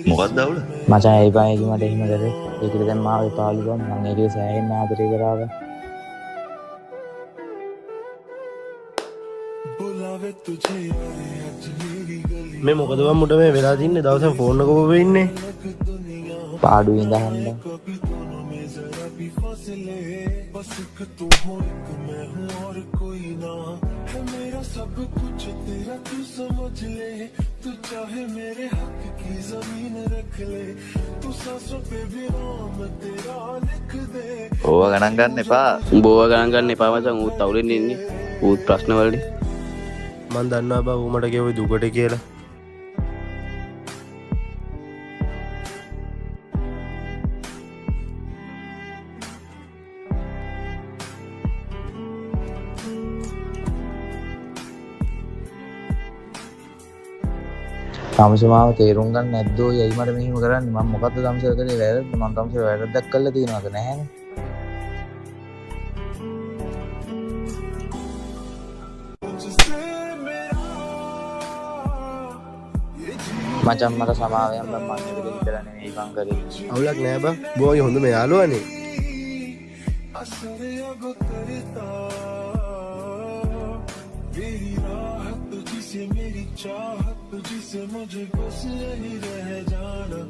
මොකක්ද අවුල? මචං ඒ බයි මට එහෙම කරේ. ඒකට දැන් මාව පාළු ගන්න මම ඒකේ සෑහෙන්න ආදරේ කරාව. මේ මොකද මට මේ වෙලා තින්නේ දවසෙන් ෆෝන් එක ඔබ ඉන්නේ. පාඩුවේ ඉඳහන්න. सब कुछ तेरा तू समझ ले तू चाहे मेरे हक की जमीन रख ले तू सांसों पे भी नाम तेरा लिख दे ඕව ගණන් ගන්න එපා. උඹව ගණන් ගන්න එපා මචං. ඌත් අවුලෙන්නේ ඉන්නේ. ඌත් ප්‍රශ්න වලදී. මං දන්නවා බා ඌ මට කිව්වේ දුකට කියලා. තමසමාව තේරුම් ගන්න නැද්දෝ යයි මට මෙහෙම කරන්නේ මම මොකද්ද තමසර කරේ වැරද්ද මම තමසර වැරද්දක් කළා තියනවද නැහැනේ මචං මට සමාවෙන් මම මං එක විතර නෙමෙයි මං කරේ අවුලක් නෑ බා. බෝයි හොඳම යාළුවානේ. मेरी चाहत जिसे मुझे बस यही रह जाना